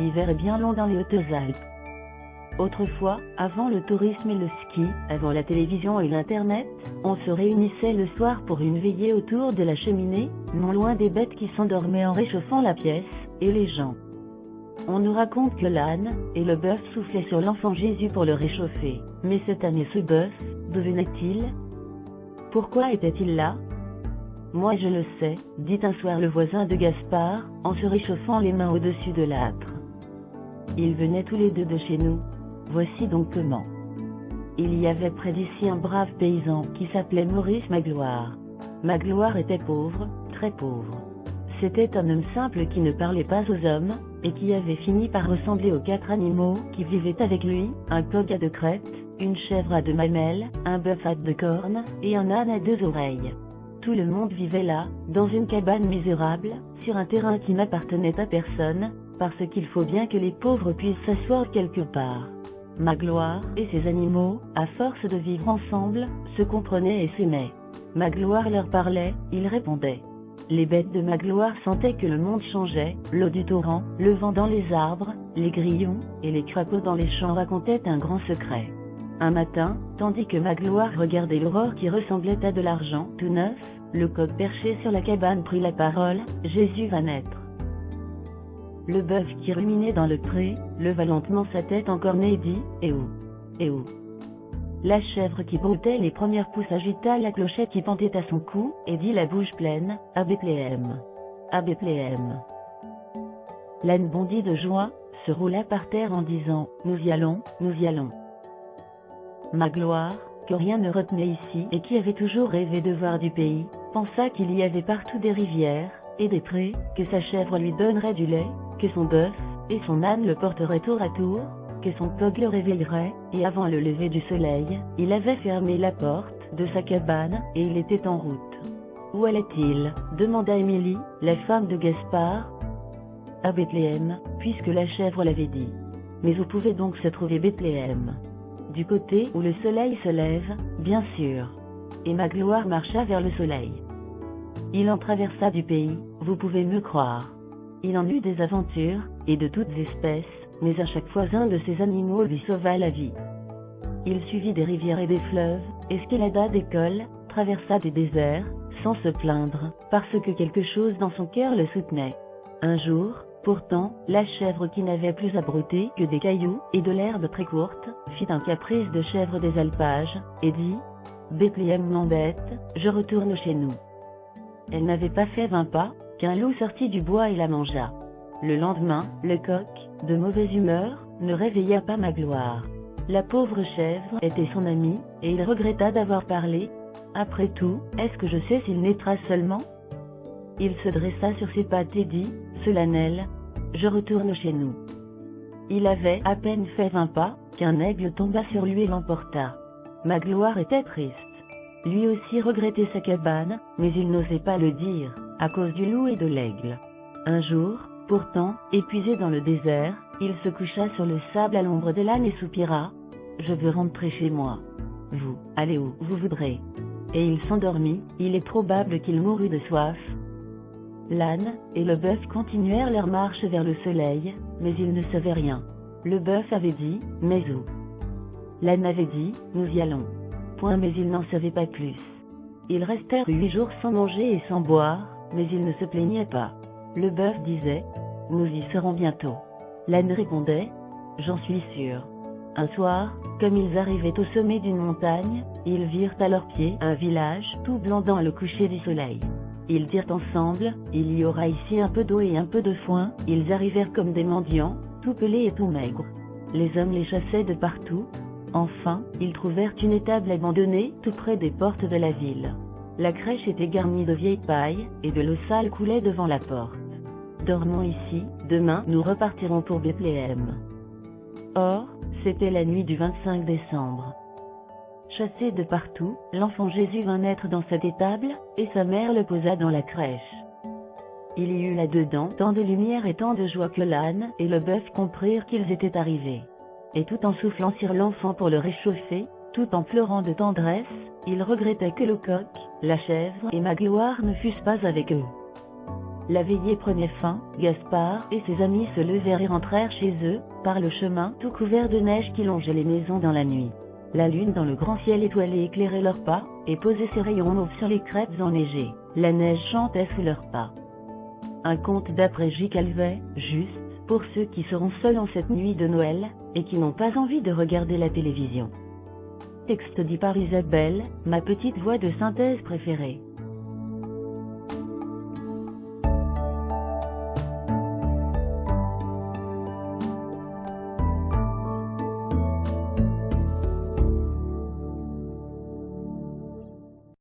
L'hiver est bien long dans les Hautes-Alpes. Autrefois, avant le tourisme et le ski, avant la télévision et l'internet, on se réunissait le soir pour une veillée autour de la cheminée, non loin des bêtes qui s'endormaient en réchauffant la pièce, et les gens. On nous raconte que l'âne et le bœuf soufflaient sur l'enfant Jésus pour le réchauffer. Mais cette année ce bœuf, d'où venait-il? Pourquoi était-il là? Moi je le sais, dit un soir le voisin de Gaspard, en se réchauffant les mains au-dessus de l'âtre. Ils venaient tous les deux de chez nous. Voici donc comment. Il y avait près d'ici un brave paysan qui s'appelait Maurice Magloire. Magloire était pauvre, très pauvre. C'était un homme simple qui ne parlait pas aux hommes, et qui avait fini par ressembler aux 4 animaux qui vivaient avec lui, un coq à 2 crêtes, une chèvre à 2 mamelles, un bœuf à 2 cornes, et un âne à 2 oreilles. Tout le monde vivait là, dans une cabane misérable, sur un terrain qui n'appartenait à personne, parce qu'il faut bien que les pauvres puissent s'asseoir quelque part. Magloire et ses animaux, à force de vivre ensemble, se comprenaient et s'aimaient. Magloire leur parlait, ils répondaient. Les bêtes de Magloire sentaient que le monde changeait, l'eau du torrent, le vent dans les arbres, les grillons, et les crapauds dans les champs racontaient un grand secret. Un matin, tandis que Magloire regardait l'aurore qui ressemblait à de l'argent tout neuf, le coq perché sur la cabane prit la parole, Jésus va naître. Le bœuf qui ruminait dans le pré, leva lentement sa tête encornée et dit, et où? Et où? La chèvre qui broutait les premières pousses agita la clochette qui pendait à son cou, et dit la bouche pleine, à Bethléem. À Bethléem. L'âne bondit de joie, se roula par terre en disant, nous y allons, nous y allons. Magloire, que rien ne retenait ici et qui avait toujours rêvé de voir du pays, pensa qu'il y avait partout des rivières, et des prés, que sa chèvre lui donnerait du lait, que son bœuf et son âne le porteraient tour à tour, que son coq le réveillerait, et avant le lever du soleil, il avait fermé la porte de sa cabane, et il était en route. Où allait-il? Demanda Émilie, la femme de Gaspard. À Bethléem, puisque la chèvre l'avait dit. Mais où pouvait donc se trouver Bethléem? Du côté où le soleil se lève, bien sûr. Et Magloire marcha vers le soleil. Il en traversa du pays, vous pouvez me croire. Il en eut des aventures, et de toutes espèces, mais à chaque fois un de ces animaux lui sauva la vie. Il suivit des rivières et des fleuves, escalada des cols, traversa des déserts, sans se plaindre, parce que quelque chose dans son cœur le soutenait. Un jour, pourtant, la chèvre qui n'avait plus à brouter que des cailloux et de l'herbe très courte, fit un caprice de chèvre des alpages, et dit « Bethléem m'embête, je retourne chez nous ». Elle n'avait pas fait 20 pas, qu'un loup sortit du bois et la mangea. Le lendemain, le coq, de mauvaise humeur, ne réveilla pas Magloire. La pauvre chèvre était son amie, et il regretta d'avoir parlé. Après tout, est-ce que je sais s'il naîtra seulement? Il se dressa sur ses pattes et dit, solennel, je retourne chez nous. Il avait à peine fait 20 pas, qu'un aigle tomba sur lui et l'emporta. Magloire était triste. Lui aussi regrettait sa cabane, mais il n'osait pas le dire, à cause du loup et de l'aigle. Un jour, pourtant, épuisé dans le désert, il se coucha sur le sable à l'ombre de l'âne et soupira. « Je veux rentrer chez moi. Vous, allez où vous voudrez. » Et il s'endormit, il est probable qu'il mourut de soif. L'âne et le bœuf continuèrent leur marche vers le soleil, mais ils ne savaient rien. Le bœuf avait dit, « Mais où ?» L'âne avait dit, « Nous y allons. » Point, mais ils n'en savaient pas plus. Ils restèrent 8 jours sans manger et sans boire, mais ils ne se plaignaient pas. Le bœuf disait, « Nous y serons bientôt. » L'âne répondait, « J'en suis sûr. » Un soir, comme ils arrivaient au sommet d'une montagne, ils virent à leurs pieds un village tout blanc dans le coucher du soleil. Ils dirent ensemble, « Il y aura ici un peu d'eau et un peu de foin. » Ils arrivèrent comme des mendiants, tout pelés et tout maigres. Les hommes les chassaient de partout. Enfin, ils trouvèrent une étable abandonnée tout près des portes de la ville. La crèche était garnie de vieilles pailles, et de l'eau sale coulait devant la porte. « Dormons ici, demain nous repartirons pour Bethléem. » Or, c'était la nuit du 25 décembre. Chassé de partout, l'enfant Jésus vint naître dans cette étable, et sa mère le posa dans la crèche. Il y eut là-dedans tant de lumière et tant de joie que l'âne et le bœuf comprirent qu'ils étaient arrivés. Et tout en soufflant sur l'enfant pour le réchauffer, tout en pleurant de tendresse, ils regrettaient que le coq, la chèvre et Magloire ne fussent pas avec eux. La veillée prenait fin, Gaspard et ses amis se levèrent et rentrèrent chez eux, par le chemin tout couvert de neige qui longeait les maisons dans la nuit. La lune dans le grand ciel étoilé éclairait leurs pas, et posait ses rayons mauves sur les crêpes enneigées. La neige chantait sous leurs pas. Un conte d'après J. Calvet, juste, pour ceux qui seront seuls en cette nuit de Noël, et qui n'ont pas envie de regarder la télévision. Texte dit par Isabelle, ma petite voix de synthèse préférée.